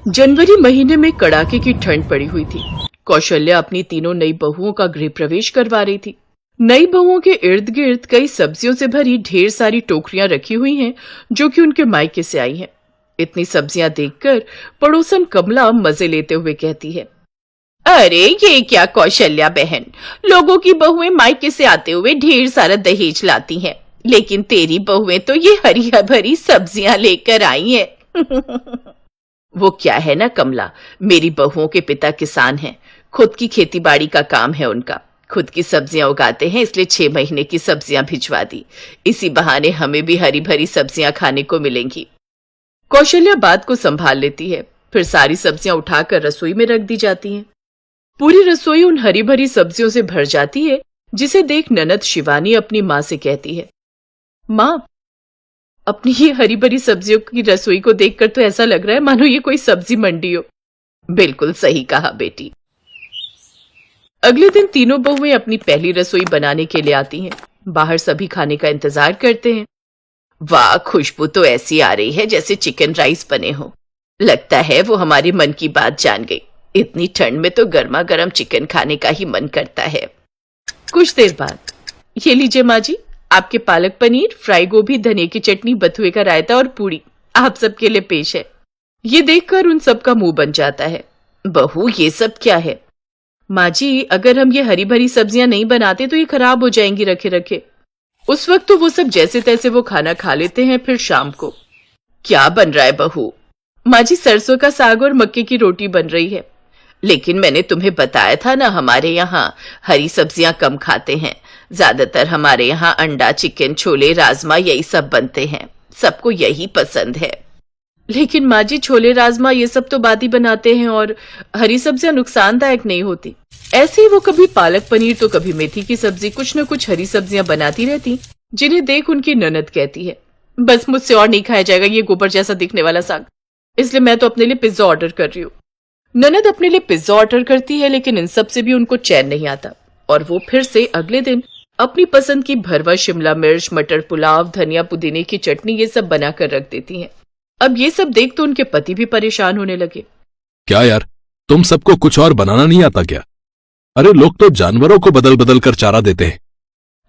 जनवरी महीने में कड़ाके की ठंड पड़ी हुई थी। कौशल्या अपनी तीनों नई बहुओं का गृह प्रवेश करवा रही थी। नई बहुओं के इर्द गिर्द कई सब्जियों से भरी ढेर सारी टोकरियां रखी हुई हैं, जो कि उनके मायके से आई हैं। इतनी सब्जियां देखकर पड़ोसन कमला मजे लेते हुए कहती है, अरे ये क्या कौशल्या बहन, लोगों की बहुएं मायके से आते हुए ढेर सारा दहेज लाती हैं, लेकिन तेरी बहुएं तो ये हरी भरी सब्जियां लेकर आई हैं। वो क्या है ना कमला, मेरी बहुओं के पिता किसान हैं, खुद की खेतीबाड़ी का काम है उनका, खुद की सब्जियां उगाते हैं, इसलिए 6 महीने की सब्जियां भिजवा दी। इसी बहाने हमें भी हरी भरी सब्जियां खाने को मिलेंगी। कौशल्या बात को संभाल लेती है, फिर सारी सब्जियां उठाकर रसोई में रख दी जाती हैं। पूरी रसोई उन हरी भरी सब्जियों से भर जाती है, जिसे देख ननद शिवानी अपनी माँ से कहती है, माँ, अपनी ये हरी भरी सब्जियों की रसोई को देखकर तो ऐसा लग रहा है मानो ये कोई सब्जी मंडी हो। बिल्कुल सही कहा बेटी। अगले दिन तीनों बहुएं अपनी पहली रसोई बनाने के लिए आती हैं। बाहर सभी खाने का इंतजार करते हैं। वाह, खुशबू तो ऐसी आ रही है जैसे चिकन राइस बने हो। लगता है वो हमारे मन की बात जान गई। इतनी ठंड में तो गर्मा गर्म चिकन खाने का ही मन करता है। कुछ देर बाद, ये लीजिए माँ जी, आपके पालक पनीर, फ्राई गोभी, धनिया की चटनी, बथुए का रायता और पूड़ी आप सबके लिए पेश है। ये देखकर उन सबका मुंह बन जाता है। बहू, ये सब क्या है? माँ जी, अगर हम ये हरी भरी सब्जियां नहीं बनाते तो ये खराब हो जाएंगी रखे रखे। उस वक्त तो वो सब जैसे तैसे वो खाना खा लेते हैं। फिर शाम को क्या बन रहा है बहू? माँ जी, सरसों का साग और मक्के की रोटी बन रही है। लेकिन मैंने तुम्हें बताया था ना, हमारे यहाँ हरी सब्जियां कम खाते हैं। ज्यादातर हमारे यहाँ अंडा, चिकन, छोले, राजमा यही सब बनते हैं। सबको यही पसंद है। लेकिन माँ जी, छोले राजमा ये सब तो बादी बनाते हैं और हरी सब्जियां नुकसानदायक नहीं होती। ऐसे ही वो कभी पालक पनीर तो कभी मेथी की सब्जी, कुछ न कुछ हरी सब्जियां बनाती रहती, जिन्हें देख उनकी ननद कहती है, बस मुझसे और नहीं खाया जाएगा ये गोबर जैसा दिखने वाला साग, इसलिए मैं तो अपने लिए पिज्जा ऑर्डर कर रही हूँ। ननद अपने लिए पिज्जा ऑर्डर करती है, लेकिन इन सब से भी उनको चैन नहीं आता और वो फिर से अगले दिन अपनी पसंद की भरवा शिमला मिर्च, मटर पुलाव, धनिया पुदीने की चटनी ये सब बनाकर रख देती हैं। अब ये सब देख तो उनके पति भी परेशान होने लगे। क्या यार, तुम सबको कुछ और बनाना नहीं आता क्या? अरे लोग तो जानवरों को बदल बदल कर चारा देते हैं।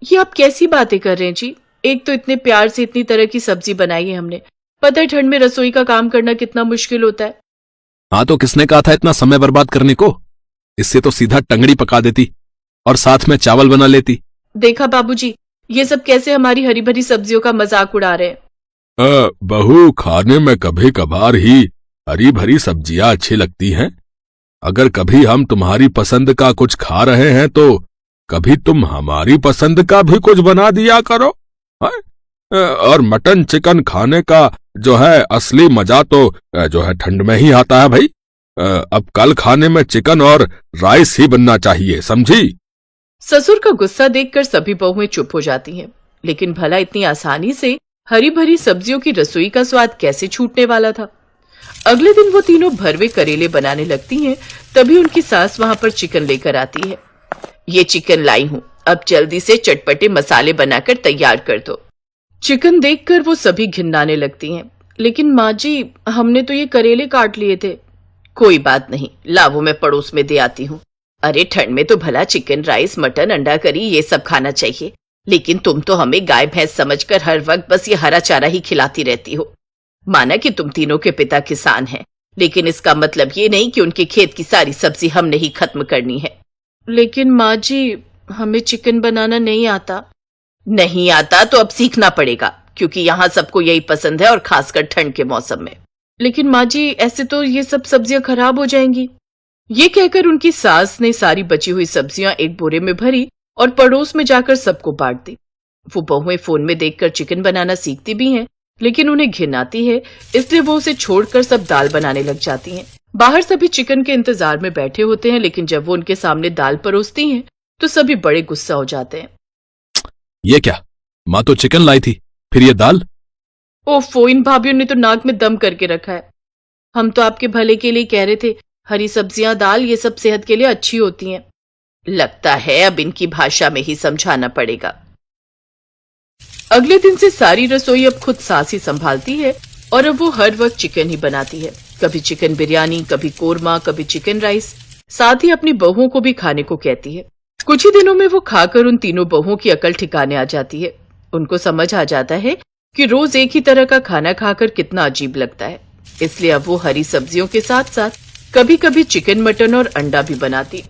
ये आप कैसी बातें कर रहे हैं जी? एक तो इतने प्यार से इतनी तरह की सब्जी बनाई है हमने। पता है ठंड में रसोई का काम करना कितना मुश्किल होता है। हाँ, तो किसने कहा था इतना समय बर्बाद करने को? इससे तो सीधा टंगड़ी पका देती और साथ में चावल बना लेती। देखा बाबूजी, ये सब कैसे हमारी हरी भरी सब्जियों का मजाक उड़ा रहे हैं। बहू, खाने में कभी कभार ही हरी भरी सब्जियां अच्छी लगती हैं। अगर कभी हम तुम्हारी पसंद का कुछ खा रहे हैं तो कभी तुम हमारी पसंद का भी कुछ बना दिया करो। और मटन चिकन खाने का जो है असली मजा तो जो है ठंड में ही आता है भाई। अब कल खाने में चिकन और राइस ही बनना चाहिए, समझी? ससुर का गुस्सा देखकर सभी बहुएं चुप हो जाती हैं। लेकिन भला इतनी आसानी से हरी भरी सब्जियों की रसोई का स्वाद कैसे छूटने वाला था। अगले दिन वो तीनों भरवे करेले बनाने लगती हैं। तभी उनकी सास वहां पर चिकन लेकर आती है। ये चिकन लाई हूं, अब जल्दी से चटपटे मसाले बनाकर तैयार कर दो। चिकन देखकर वो सभी घिन्नाने लगती हैं। लेकिन माँ जी, हमने तो ये करेले काट लिए थे। कोई बात नहीं, लावो मैं पड़ोस में दे आती हूँ। अरे ठंड में तो भला चिकन राइस, मटन, अंडा करी ये सब खाना चाहिए, लेकिन तुम तो हमें गाय भैंस समझकर हर वक्त बस ये हरा चारा ही खिलाती रहती हो। माना कि तुम तीनों के पिता किसान हैं, लेकिन इसका मतलब ये नहीं कि उनके खेत की सारी सब्जी हमने ही खत्म करनी है। लेकिन माँ जी, हमें चिकन बनाना नहीं आता। नहीं आता तो अब सीखना पड़ेगा, क्योंकि यहाँ सबको यही पसंद है और खासकर ठंड के मौसम में। लेकिन माँ जी, ऐसे तो ये सब सब्जियां खराब हो जाएंगी। ये कहकर उनकी सास ने सारी बची हुई सब्जियां एक बोरे में भरी और पड़ोस में जाकर सबको बांट दी। वो बहुएं फोन में देखकर चिकन बनाना सीखती भी हैं, लेकिन उन्हें घिन आती है, इसलिए वो उसे छोड़कर सब दाल बनाने लग जाती हैं। बाहर सभी चिकन के इंतजार में बैठे होते हैं, लेकिन जब वो उनके सामने दाल परोसती हैं तो सभी बड़े गुस्सा हो जाते हैं। ये क्या, माँ तो चिकन लाई थी, फिर ये दाल? ओफो, इन भाभीयों ने तो नाक में दम करके रखा है। हम तो आपके भले के लिए कह रहे थे, हरी सब्जियां, दाल ये सब सेहत के लिए अच्छी होती हैं। लगता है अब इनकी भाषा में ही समझाना पड़ेगा। अगले दिन से सारी रसोई अब खुद सास ही संभालती है और अब वो हर वक्त चिकन ही बनाती है। कभी चिकन बिरयानी, कभी कोरमा, कभी चिकन राइस, साथ ही अपनी बहुओं को भी खाने को कहती है। कुछ ही दिनों में वो खाकर उन तीनों बहुओं की अकल ठिकाने आ जाती है। उनको समझ आ जाता है कि रोज एक ही तरह का खाना खाकर कितना अजीब लगता है, इसलिए अब वो हरी सब्जियों के साथ साथ कभी कभी चिकन, मटन और अंडा भी बनाती।